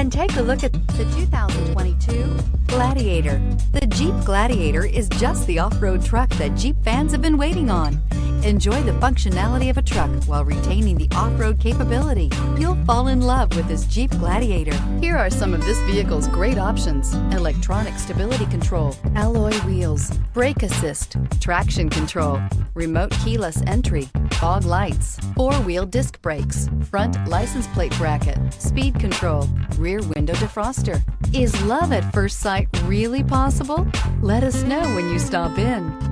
and take a look at the 2022 Gladiator. The Jeep Gladiator is just the off-road truck that Jeep fans have been waiting on. Enjoy the functionality of a truck while retaining the off-road capability. You'll fall in love with this Jeep Gladiator. Here are some of this vehicle's great options: electronic stability control, alloy wheels, brake assist, traction control, remote keyless entry, fog lights, four-wheel disc brakes, front license plate bracket, speed control, rear window defroster. Is love at first sight really possible? Let us know when you stop in.